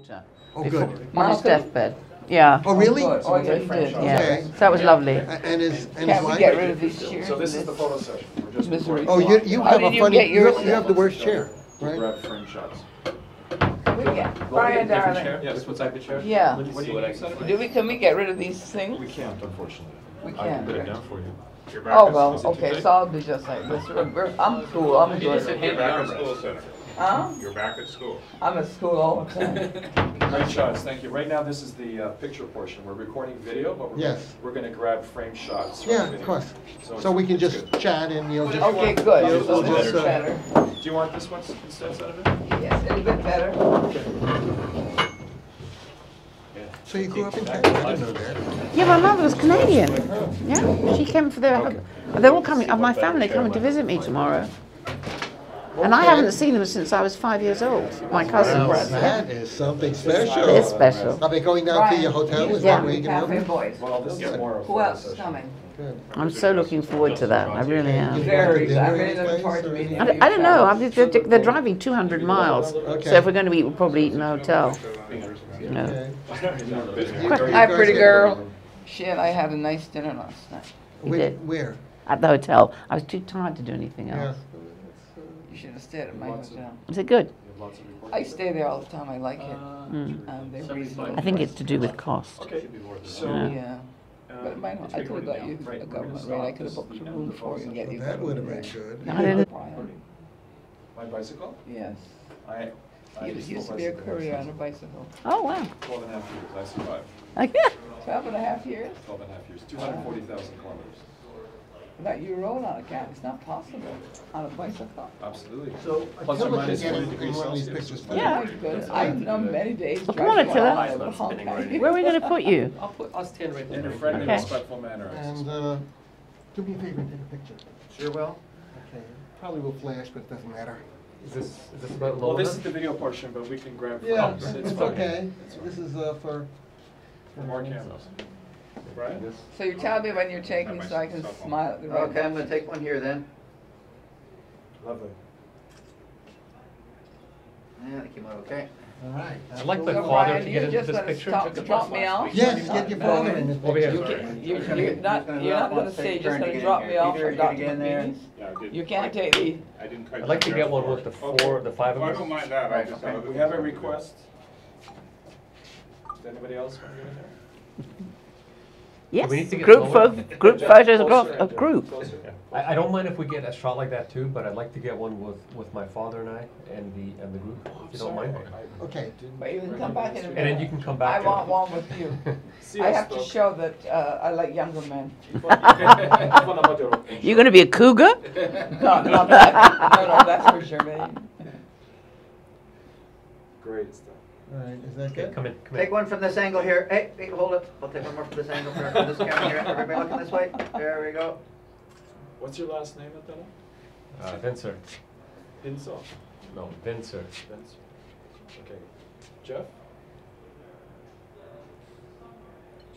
daughter. Oh, before- good. On his deathbed. Yeah. Oh, really? Good. Oh, yeah, he did. Yeah. Okay. So that was lovely. And his Can't we wife? get rid of these chairs? So this is the photo session. We're just Misery. Oh, you How have did a you funny, get yours? you have the worst chair, We'll right? grab frame shots. We get Brian, darling. Yes, what type of chair? Yeah. What do you need? Do we? Can we get rid of these things? We can't, unfortunately. We I can can't. put it down for you. Oh well. Okay. So I'll be just like this. I'm cool. I'm good. You're back at school, Senator. Huh? You're back at school. I'm at school all the time. Great shots, thank you. Right now, this is the picture portion. We're recording video, but Yes. we're going to grab frame shots. from Yeah, the of video. course. So So we can it's just good. chat and you'll just. Okay, good. You'll- So we'll this just, is better. Do you want this one instead, Senator? Yes, a little bit better. So you grew up in Canada? Yeah, my mother was Canadian. Yeah, she came for their. They're all coming. My family coming to visit me tomorrow. And I haven't seen them since I was 5 years old. My cousins. Well, that is something special. It's special. Are they going down to your hotel? Is that where you're Cafe going? Boys. Well, this is more of a Who photo else is session. coming? Good. I'm so looking forward to that. I really am. Very. I'm really looking forward to meeting you. I don't know. They're driving 200 miles. Okay. So if we're going to eat, we'll probably eat in a hotel. You know. Okay. Hi, pretty girl. She and I had a nice dinner last night. You did. Where? At the hotel. I was too tired to do anything Yeah. else. You should have stayed at my hotel. Is it good? I stay there all the time. I like it. They're reasonable. I think it's to do with cost. Okay, so, Yeah. But mine, I could have got you a government rate. I could have booked a room for you and get you a That would government have been rate. good. I didn't. my bicycle? Yes. I He used to be a courier on a bicycle. Oh, wow. 12 and a half years, I survived. 12 and a half years? 12 and a half years, 240,000 kilometers. That you rode on a cat. It's not possible on a bicycle. Absolutely. So Plus Attila or can minus get 20 in degrees one of these Celsius. pictures. for Yeah. you. Good. I've known many days. Well, come on, Attila. Where are we going to put you? I'll stand right In there. a friendly, Okay. respectful manner. I And suspect. do me a favor and take a picture. Sure will. Okay. Probably will flash, but it doesn't matter. Is this about Well, low this is enough? the video portion, but we can grab Yeah, frames. it's fine. okay. It's fine. This is for. For more cameras. Brian? So you tell me when you're taking so I can smile at the right Okay, I'm gonna take one here then. Lovely. Yeah, that came out okay. All right. I'd like my So father Brian, to you're get into just this gonna picture. stop, Took the drop bus me last off? week. Yes, get your phone in this Over here. picture. You're not gonna say you're just gonna drop me off for Dr. McBean's? Yeah, I did. You can't take the, I didn't quite. I'd like to get one with the the five Well, I of don't us. mind that, I just. We have a request. Does anybody else want to get in there? Yes. We need to get Group lower. group photos of group. Closer. I don't mind if we get a shot like that too, but I'd like to get one with my father and I and the group, if you don't mind. Okay. but you can come back in a And then you minute. can come I back. want one with you. See I us, have to folks. show that I like younger men. You're going to be a cougar? No, not that. No, that's for Germaine. Great stuff. All right. Is that Okay, good? come in. Take one from this angle here. Hey, hold it. I'll take one more from this angle from this camera here. Everybody looking this way. There we go. What's your last name, Attila? Vincer. Hinsel. No, Vincer. Vince. Okay. Jeff?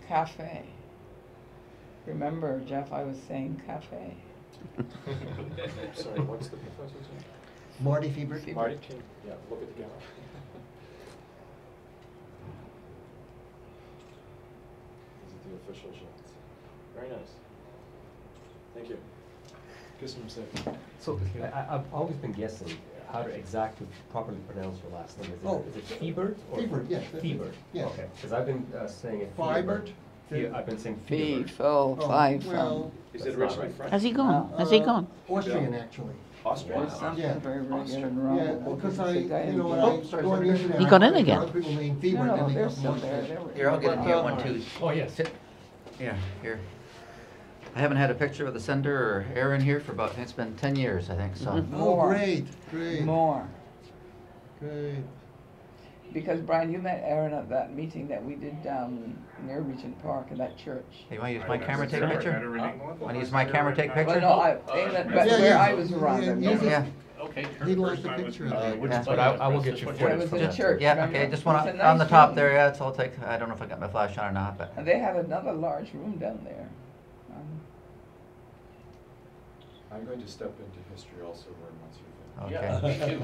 Cafe. Remember, Jeff, I was saying cafe. Sorry, what's the professor's name? Marty Feber. Marty? Yeah, look at the camera. These are the official shots. Very nice. Thank you. Kiss him safe. So I've always been guessing how to exactly properly pronounce your last name. Is it Fiebert? or Fiebert, yes, that's it. Fiebert. Yes. Okay, because I've been saying it. Fibert? I've been saying Fee, Fiebert. Phil, Oh, five, well, Is it originally French? Has he gone? Has he gone? Austrian, actually. Austrian? There's something Yeah. very, very good and wrong. Yeah, with because what I, you say. you know, when Oh, I sorry, go on the sorry. internet. He got in I find again. a lot of people named Feber, No, and no, then they they're come still up there. with- They were- Here, I'll get you one too. Oh, yes. Sit. Yeah, here. I haven't had a picture of the sender or Aaron here for about, it's been 10 years, I think, so. Oh, More. great, great, More. great. Because Brian, you met Aaron at that meeting that we did down near Regent Park in that church. Hey, want to use my camera to take a Better picture? in England? Want to use my camera to take a Well, picture? no, but Yeah, where yeah. I was around Yeah, them. yeah. Yeah. Okay. He'd like First the time was picture of with that. you. Yeah. But I will get you It footage was from in that. church. Yeah, remember? okay, just It was one a on the nice top room. there, yeah, so I'll take, I don't know if I got my flash on or not, but. And they had another large room down there. I'm going to step into history also very much. Okay.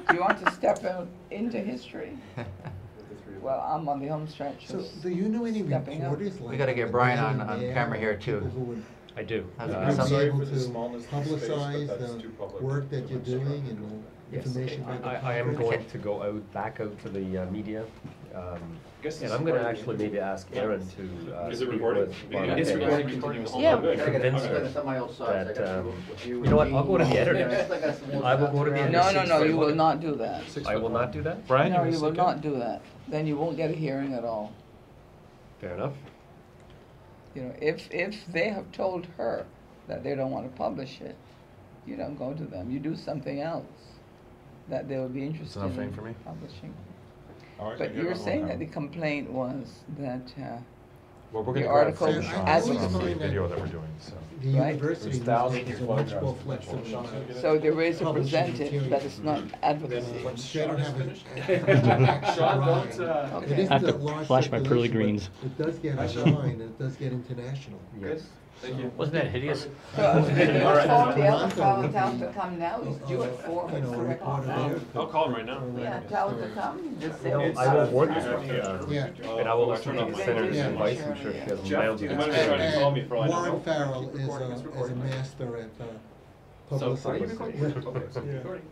Do you want to step out into history? With the Well, I'm on the home stretch. So, of do you know any stepping up. reporters like? We gotta get Brian on- Dan on Mayer, camera here, or too. people who would I do. How's it Uh, going? be sorry able for the to smallness of the space, publicize but that's the too public work that to you're demonstrate. doing and the Yes, information about the I am conference? going to go back out to the media. Guess And it's I'm gonna recording. actually maybe ask Aaron to Is it speak recording? with It Barnett is and recording continuously. Yeah. Good. Convince her Some of my old songs, I that, got um, with you know what, I'll go to the editor. I will go to the editor. No, you will not do that. I will not do that? Brian, No, you you will okay? not do that. Then you won't get a hearing at all. Fair enough. You know, if they have told her that they don't want to publish it, you don't go to them. You do something else that they would be interested enough in fame for me? publishing. All right, But you you were get saying one that the now. complaint was that Well, we're the gonna grab article some So I shots always from the find that- video that we're doing, so. The Right. university There's thousands is of a much photographs more of flexible. people. so there is a Publishing presented, material. but it's not advocacy. Then when They Sean don't is have finished. an Sean, Right. don't, Okay. It isn't I have to a large flash my pearly circulation, greens. but it does get online and it does get international. Good, thank you. Wasn't that hideous? So, All right. call the other fellow, tell him to come now, he's due at 4, You know, a reporter there. I'll call him right now. Yeah, tell him to come, just say. It's- I will work with her, Yeah. and I will listen to the Yeah. senator's Yeah. advice. I'm sure she has Jeff, miles you of might have tried to experience. call me for all I don't know. Warren Farrell is a master at publicity.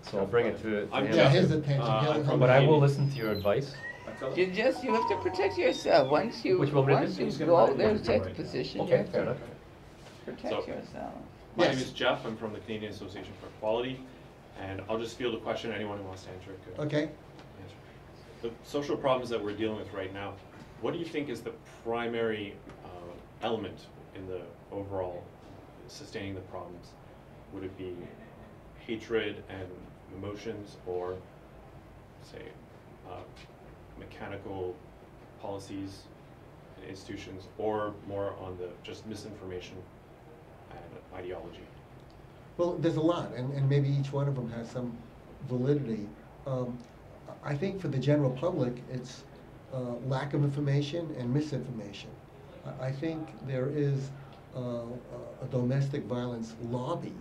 So I'll bring it to I'm him. Yeah, Jeff. his attention. I'm He'll- from But I will listen to your advice. You have to protect yourself. Once you Which one once is you it? go out there to take a position, you Okay, have fair to enough. protect So- yourself. My Yes. name is Jeff, I'm from the Canadian Association for Equality, and I'll just field a question, anyone who wants to answer it could Okay, answer. The social problems that we're dealing with right now, what do you think is the primary element in the overall sustaining the problems? Would it be hatred and emotions, or say mechanical policies and institutions, or more on the just misinformation and ideology? well, there's a lot, and maybe each one of them has some validity. I think for the general public, it's lack of information and misinformation. I think there is a domestic violence lobby,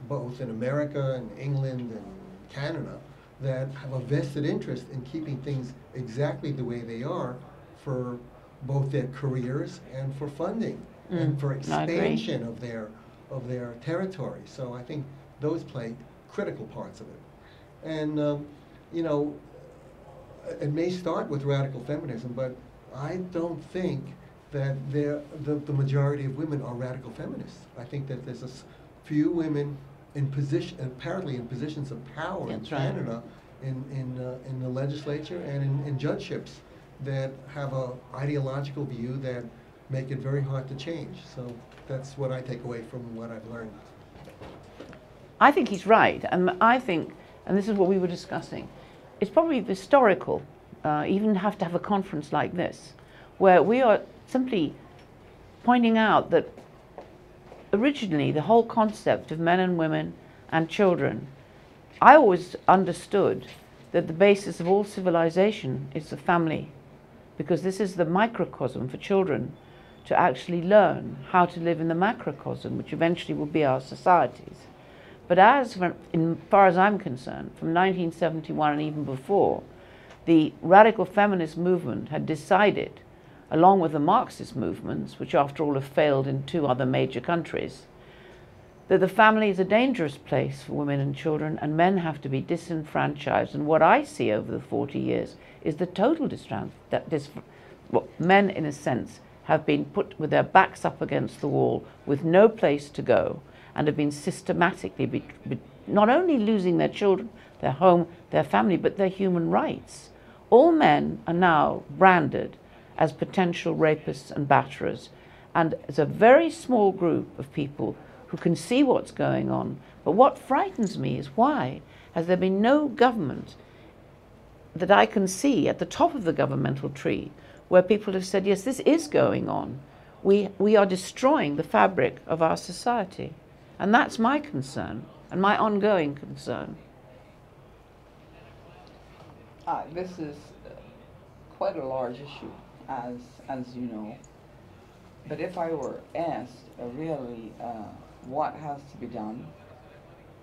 both in America and England and Canada, that have a vested interest in keeping things exactly the way they are for both their careers and for funding and for I agree. expansion of their territory. So I think those play critical parts of it. And you know, it may start with radical feminism, but I don't think that the majority of women are radical feminists. I think that there's few women apparently in positions of power in That's right. Canada, in the legislature and in judgeships that have a ideological view that make it very hard to change. So that's what I take away from what I've learned. I think he's right, and I think, and this is what we were discussing, it's probably historical, even have to have a conference like this, where we are simply pointing out that originally the whole concept of men and women and children, I always understood that the basis of all civilization is the family, because this is the microcosm for children to actually learn how to live in the macrocosm, which eventually will be our societies. But as far as I'm concerned, from 1971 and even before, the radical feminist movement had decided, along with the Marxist movements, which after all have failed in 2 other major countries, that the family is a dangerous place for women and children, and men have to be disenfranchised. And what I see over the 40 years is the total men, in a sense, have been put with their backs up against the wall with no place to go, and have been systematically not only losing their children, their home, their family, but their human rights. All men are now branded as potential rapists and batterers, and it's a very small group of people who can see what's going on. But what frightens me is, why has there been no government that I can see at the top of the governmental tree where people have said, yes, this is going on. We are destroying the fabric of our society. And that's my concern, and my ongoing concern. This is quite a large issue, as you know. But if I were asked really what has to be done,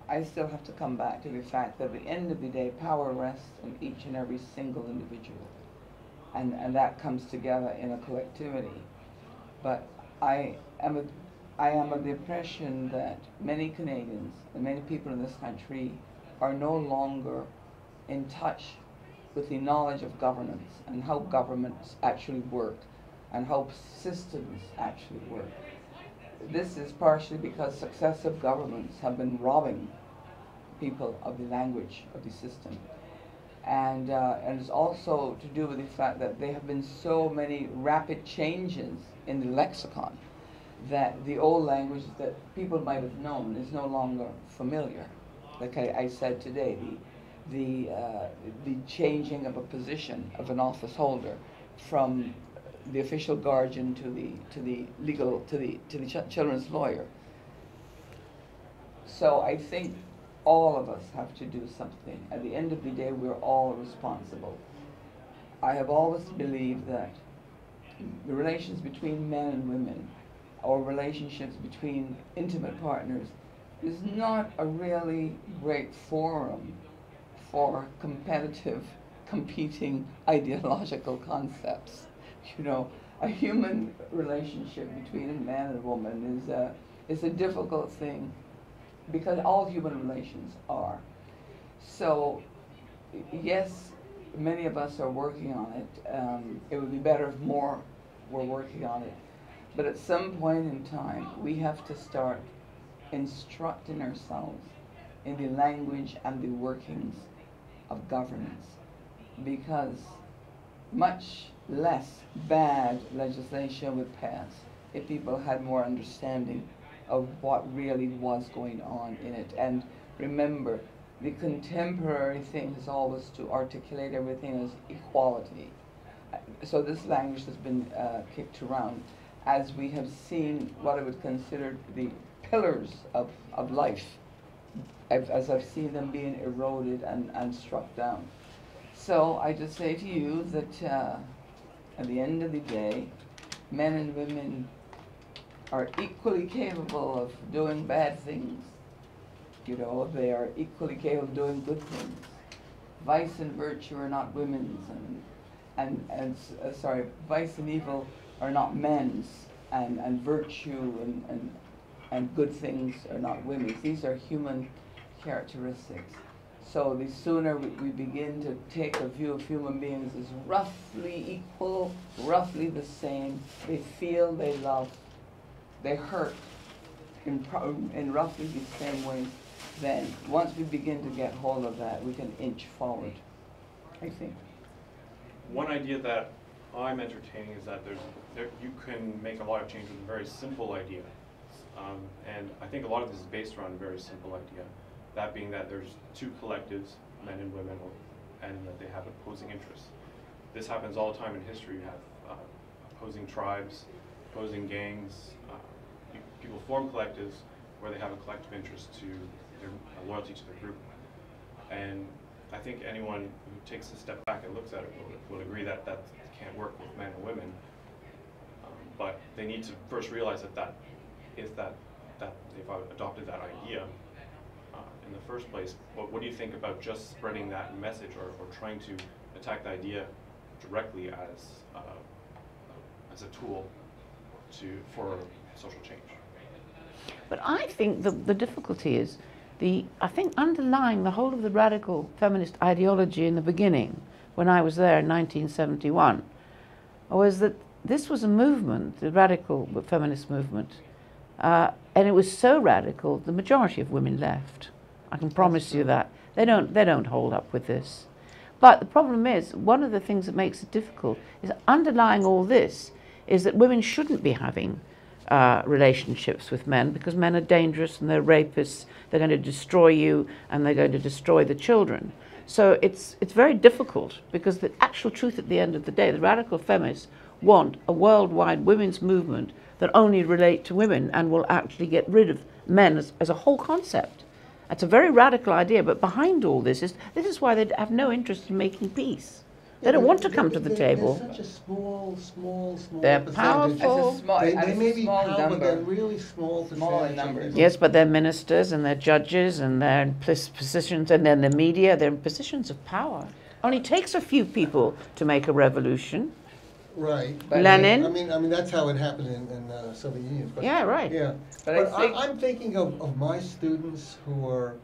I still have to come back to the fact that at the end of the day, power rests in each and every single individual. and that comes together in a collectivity. But I am of the impression that many Canadians and many people in this country are no longer in touch with the knowledge of governance and how governments actually work and how systems actually work. This is partially because successive governments have been robbing people of the language of the system. And it's also to do with the fact that there have been so many rapid changes in the lexicon that the old language that people might have known is no longer familiar. Like I said today, the changing of a position of an office holder from the official guardian to the children's lawyer. So I think all of us have to do something. At the end of the day, we're all responsible. I have always believed that the relations between men and women, or relationships between intimate partners, is not a really great forum for competitive, competing ideological concepts. You know, a human relationship between a man and a woman is a difficult thing, because all human relations are. So, yes, many of us are working on it. It would be better if more were working on it. But at some point in time, we have to start instructing ourselves in the language and the workings of governance, because much less bad legislation would pass if people had more understanding of what really was going on in it. And remember, the contemporary thing is always to articulate everything as equality. So this language has been kicked around as we have seen what I would consider the pillars of life, as I've seen them being eroded and struck down. So I just say to you that at the end of the day, men and women are equally capable of doing bad things. You know, they are equally capable of doing good things. Vice and virtue are not women's, and vice and evil are not men's, and virtue and good things are not women's. These are human characteristics. So the sooner we begin to take a view of human beings as roughly equal, roughly the same, they feel, they love, they hurt in roughly the same ways, then once we begin to get hold of that, we can inch forward, I think. One idea that I'm entertaining is that you can make a lot of change with a very simple idea. And I think a lot of this is based around a very simple idea. That being that there's two collectives, men and women, and that they have opposing interests. This happens all the time in history. You have opposing tribes, opposing gangs. People form collectives where they have a collective interest to their loyalty to their group. And I think anyone who takes a step back and looks at it will agree that that can't work with men and women. But they need to first realize that they've adopted that idea in the first place. What do you think about just spreading that message, or trying to attack the idea directly as a tool for social change? But I think the difficulty is, I think underlying the whole of the radical feminist ideology in the beginning, when I was there in 1971, was that this was a movement, the radical feminist movement, and it was so radical, the majority of women left. I can promise you that. They don't hold up with this. But the problem is, one of the things that makes it difficult is underlying all this is that women shouldn't be having relationships with men, because men are dangerous and they're rapists, they're going to destroy you and they're going to destroy the children. So it's very difficult, because the actual truth at the end of the day, the radical feminists want a worldwide women's movement that only relate to women and will actually get rid of men as a whole concept. That's a very radical idea, but behind all this is why they have no interest in making peace. They don't want to come to the table. They're such a small They're percentage. powerful. They may be small powerful, but number. they're really small Small in percentage of numbers. people. Yes, but they're ministers and they're judges and they're in positions, and then the media, they're in positions of power. Only takes a few people to make a revolution. Right. But Lenin. I mean, that's how it happened in Soviet Union. But, Yeah, right. Yeah. But I But think- I'm thinking of my students who are,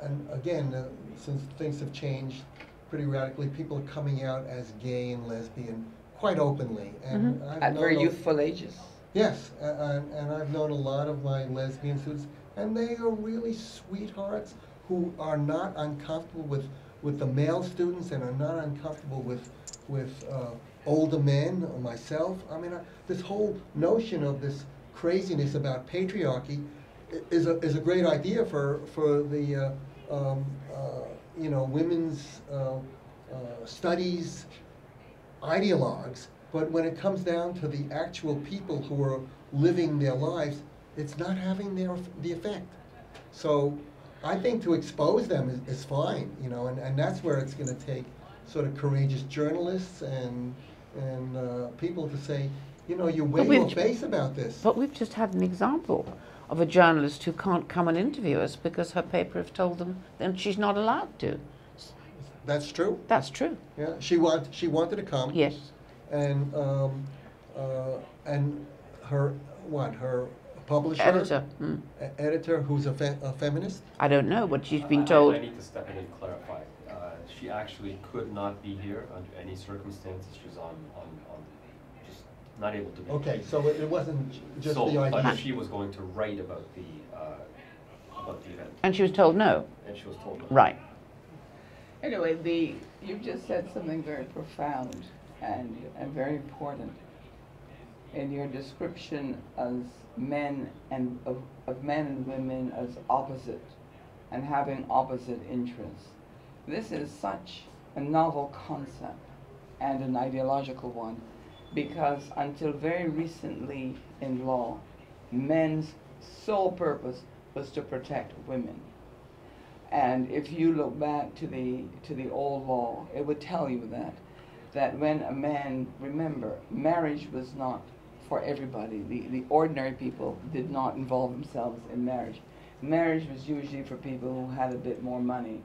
and again, since things have changed pretty radically, people are coming out as gay and lesbian quite openly. And I've At very known youthful ages. Yes, and I've known a lot of my lesbian students, and they are really sweethearts who are not uncomfortable with the male students and are not uncomfortable with older men or myself. I mean, this whole notion of this craziness about patriarchy is a great idea for the women's studies ideologues, but when it comes down to the actual people who are living their lives, it's not having the effect. So I think to expose them is fine, and that's where it's going to take sort of courageous journalists and people to say, you're way we've- more face about this. But we've just had an example of a journalist who can't come and interview us because her paper have told them that she's not allowed to. That's true. That's true. Yeah, she wanted to come. Yes. And her publisher, Editor. editor who's a feminist. I don't know, but she's been told. I need to step in and clarify. She actually could not be here under any circumstances. She's on just not able to be. Okay, so it wasn't just So, the idea. but she was going to write about the event, And she was told no. and she was told no. Right. Anyway, you just said something very profound and very important in your description as men and of men and women as opposite and having opposite interests. This is such a novel concept and an ideological one, because until very recently in law, men's sole purpose was to protect women. And if you look back to the old law, it would tell you that when a man, remember, marriage was not for everybody. The ordinary people did not involve themselves in marriage. Marriage was usually for people who had a bit more money.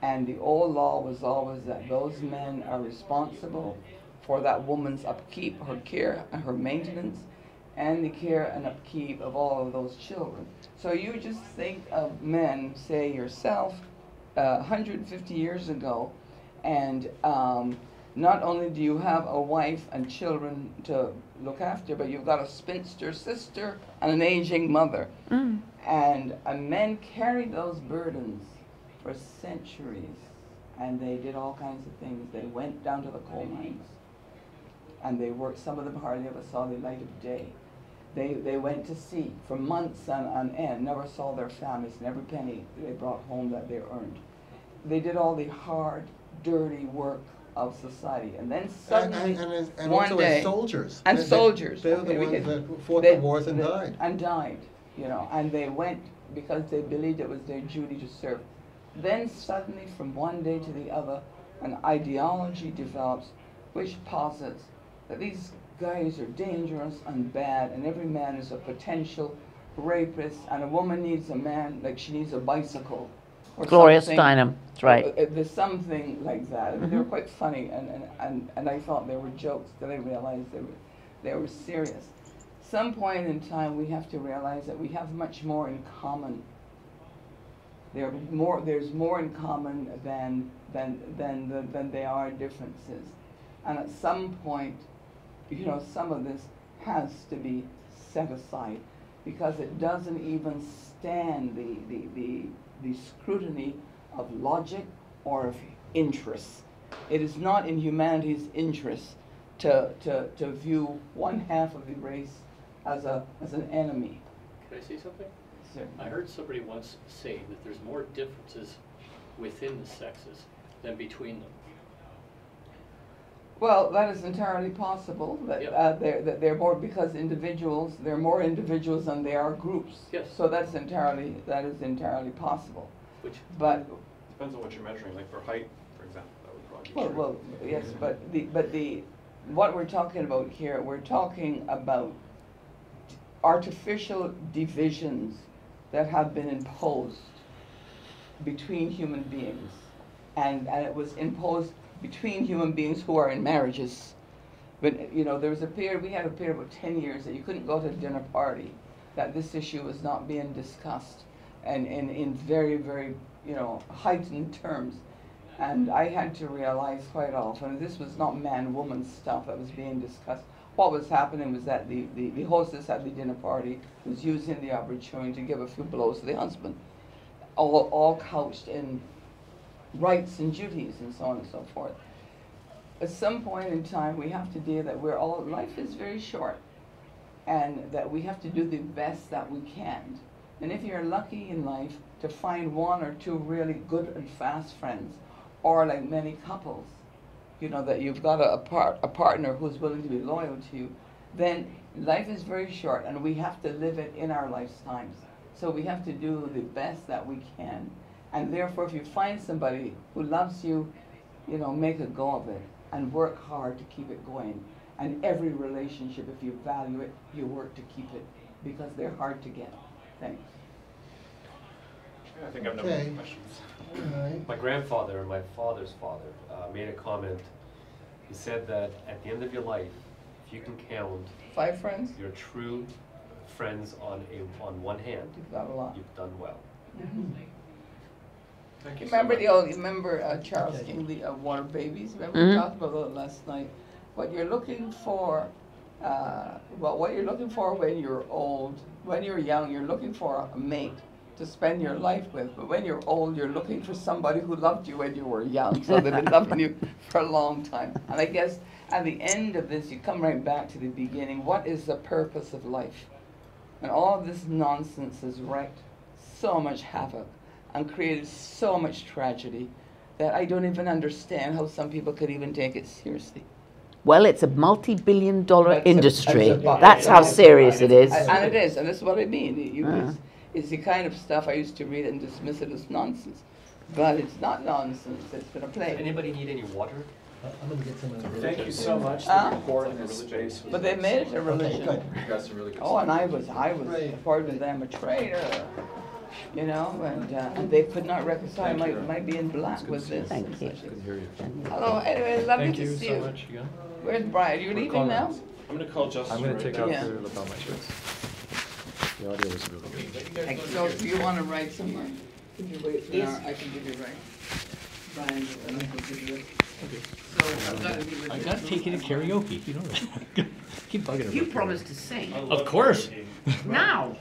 And the old law was always that those men are responsible for that woman's upkeep, her care, and her maintenance, and the care and upkeep of all of those children. So you just think of men, say yourself, 150 years ago, and not only do you have a wife and children to look after, but you've got a spinster sister and an aging mother. And men carried those burdens for centuries, and they did all kinds of things. They went down to the coal mines, and they worked. Some of them hardly ever saw the light of day. They went to sea for months on end, never saw their families, and every penny they brought home that they earned. They did all the hard, dirty work of society, and then suddenly, and one also day, as soldiers. and soldiers. They're the Okay, we ones can- that fought they- the wars and they- died. And died, and they went because they believed it was their duty to serve. Then suddenly, from one day to the other, an ideology develops which posits that these guys are dangerous and bad, and every man is a potential rapist, and a woman needs a man like she needs a bicycle. Or Gloria something. Steinem. That's right. There's something like that. I mean, they were quite funny, and I thought they were jokes, then I realized they were serious. Some point in time, we have to realize that we have much more in common. There's more in common than there are differences. And at some point, some of this has to be set aside, because it doesn't even stand the scrutiny of logic or of interest. It is not in humanity's interest to view one half of the race as an enemy. Can I say something? So, I heard somebody once say that there's more differences within the sexes than between them. well, that is entirely possible. That Yep. that they're more, because there are more individuals than there are groups. Yes. So that is entirely possible. Which, But Depends on what you're measuring, like for height, for example, that would probably be true. well, yes, but what we're talking about here, we're talking about artificial divisions that have been imposed between human beings. and it was imposed between human beings who are in marriages. But, you know, there was a period, we had a period of about 10 years that you couldn't go to a dinner party, that this issue was not being discussed, and in very, very, you know, heightened terms. And I had to realize quite often this was not man-woman stuff that was being discussed. What was happening was that the hostess at the dinner party was using the opportunity to give a few blows to the husband, all couched in rights and duties and so on and so forth. At some point in time, we have to deal that life is very short, and that we have to do the best that we can. And if you're lucky in life to find one or two really good and fast friends, or like many couples, you know, that you've got a partner who's willing to be loyal to you, then life is very short, and we have to live it in our lifetimes. So we have to do the best that we can. And therefore, if you find somebody who loves you, you know, make a go of it and work hard to keep it going. And every relationship, if you value it, you work to keep it, because they're hard to get. Thanks. I think I have no more Okay. questions. All right. My grandfather and my father's father made a comment. He said that at the end of your life, if you can count 5 friends? your true friends on one hand, You've got a lot. you've done well. Thank you so Remember much. remember Charles Okay. King, the Water Babies? Remember we Mhm. talked about that last night. What you're looking for, what you're looking for when you're old, when you're young, you're looking for a mate to spend your life with. But when you're old, you're looking for somebody who loved you when you were young. So they've been loving you for a long time. And I guess at the end of this, you come right back to the beginning. What is the purpose of life? And all of this nonsense has wreaked so much havoc and created so much tragedy that I don't even understand how some people could even take it seriously. Well, it's a multi-billion-dollar That's a- industry. that's a- That's how serious it is. And it is, and that's what I mean. Ah. It's the kind of stuff I used to read and dismiss it as nonsense. But it's not nonsense, it's been a Does play. anybody need any water? I'm gonna get some of the Thank you so much. Huh? The report in this space. was But they made it a excellent. religion. good. You got some really good Oh, and stuff. I was, Right. according to them, a traitor, you know, and they could not reconcile Thank you. my being black with this. Thank you. Good to hear you. Hello, anyway, lovely Thank to you see so you. much again. Where's Brian? You leaving now? I'm gonna call Justin I'm gonna right take now. out Yeah. the lapel matrix. The audio was really good. So do you want to write somewhere? Could you wait for an hour? I can give you right. Brian, I will give you it. So I've got to be. I gotta take you to karaoke, you know that. Keep bugging her. You about promised to sing. I love Of course. karaoke. Now.